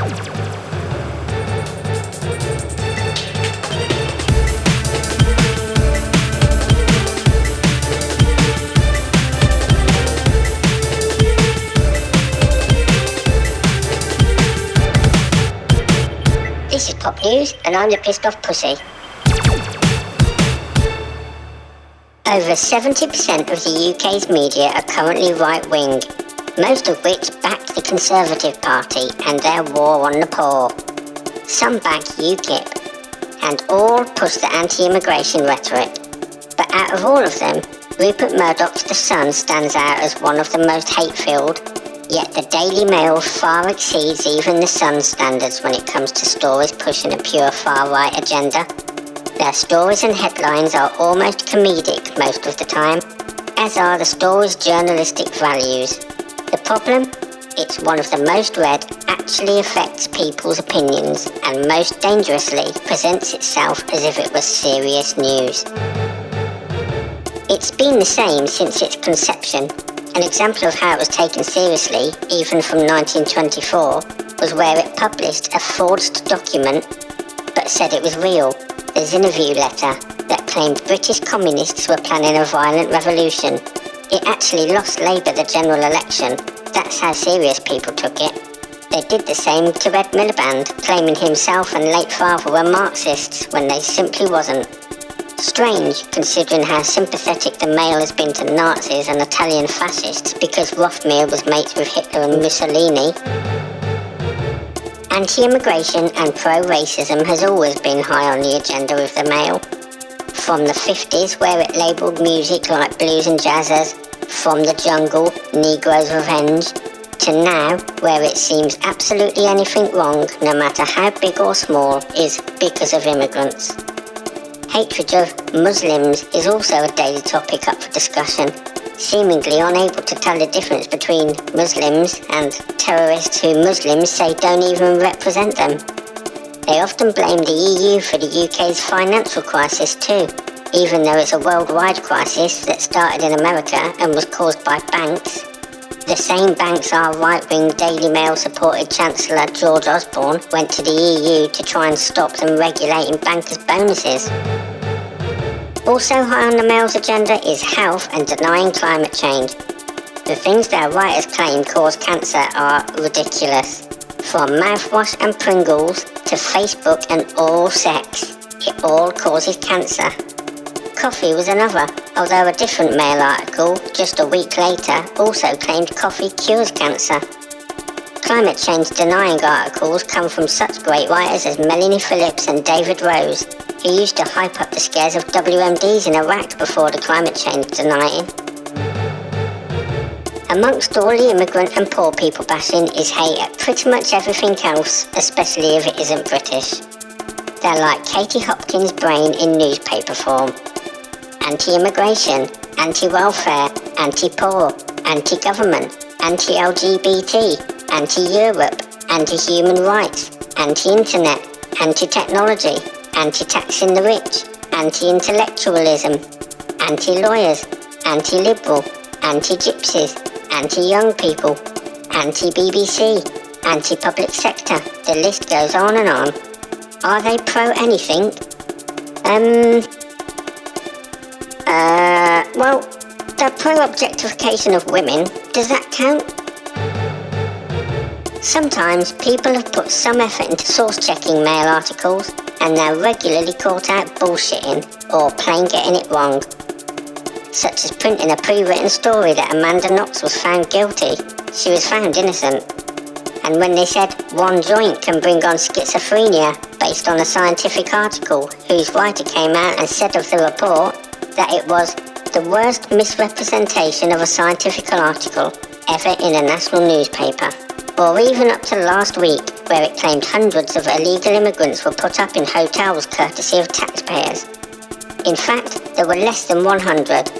This is Pop News, and I'm the pissed off pussy. Over 70% of the UK's media are currently right-wing, most of which back the Conservative Party and their war on the poor. Some back UKIP, and all push the anti-immigration rhetoric. But out of all of them, Rupert Murdoch's The Sun stands out as one of the most hate-filled, yet the Daily Mail far exceeds even the Sun's standards when it comes to stories pushing a pure far-right agenda. Their stories and headlines are almost comedic most of the time, as are the story's journalistic values. The problem? It's one of the most read, actually affects people's opinions, and most dangerously presents itself as if it was serious news. It's been the same since its conception. An example of how it was taken seriously, even from 1924, was where it published a forged document, but said it was real, the Zinnerview letter, that claimed British communists were planning a violent revolution. It actually lost Labour the general election. That's how serious people took it. They did the same to Ed Miliband, claiming himself and late father were Marxists when they simply wasn't. Strange, considering how sympathetic the Mail has been to Nazis and Italian fascists because Rothmere was mates with Hitler and Mussolini. Anti-immigration and pro-racism has always been high on the agenda with the Mail. From the 50s, where it labelled music like blues and jazz as From the Jungle, Negro's Revenge, to now, where it seems absolutely anything wrong, no matter how big or small, is because of immigrants. Hatred of Muslims is also a daily topic up for discussion, seemingly unable to tell the difference between Muslims and terrorists who Muslims say don't even represent them. They often blame the EU for the UK's financial crisis too, even though it's a worldwide crisis that started in America and was caused by banks. The same banks our right-wing Daily Mail-supported Chancellor George Osborne went to the EU to try and stop them regulating bankers' bonuses. Also high on the Mail's agenda is health and denying climate change. The things their writers claim cause cancer are ridiculous. From mouthwash and Pringles to Facebook and oral sex, it all causes cancer. Coffee was another, although a different Mail article, just a week later, also claimed coffee cures cancer. Climate change denying articles come from such great writers as Melanie Phillips and David Rose, who used to hype up the scares of WMDs in Iraq before the climate change denying. Amongst all the immigrant and poor people bashing is hate at pretty much everything else, especially if it isn't British. They're like Katie Hopkins' brain in newspaper form. Anti-immigration, anti-welfare, anti-poor, anti-government, anti-LGBT, anti-Europe, anti-human rights, anti-internet, anti-technology, anti-taxing the rich, anti-intellectualism, anti-lawyers, anti-liberal, anti-gypsies, anti-young people, anti-BBC, anti-public sector. The list goes on and on. Are they pro-anything? Well, they're pro-objectification of women. Does that count? Sometimes people have put some effort into source-checking Mail articles, and they're regularly caught out bullshitting or plain getting it wrong. Such as printing a pre-written story that Amanda Knox was found guilty. She was found innocent. And when they said one joint can bring on schizophrenia based on a scientific article whose writer came out and said of the report that it was the worst misrepresentation of a scientific article ever in a national newspaper. Or even up to last week, where it claimed hundreds of illegal immigrants were put up in hotels courtesy of taxpayers. In fact, there were less than 100.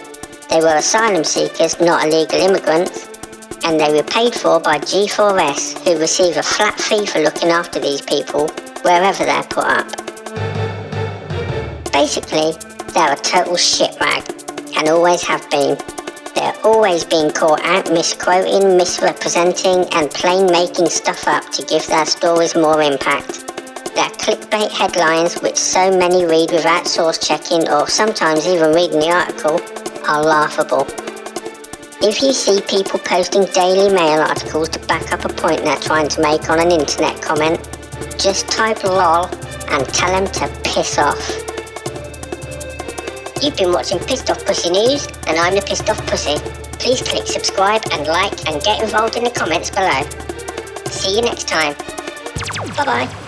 They were asylum seekers, not illegal immigrants, and they were paid for by G4S, who receive a flat fee for looking after these people wherever they're put up. Basically, they're a total shitbag, and always have been. They're always being caught out misquoting, misrepresenting, and plain making stuff up to give their stories more impact. Their clickbait headlines, which so many read without source checking or sometimes even reading the article, are laughable. If you see people posting Daily Mail articles to back up a point they're trying to make on an internet comment, just type lol and tell them to piss off. You've been watching Pissed Off Pussy News, and I'm the Pissed Off Pussy. Please click subscribe and like and get involved in the comments below. See you next time. Bye bye.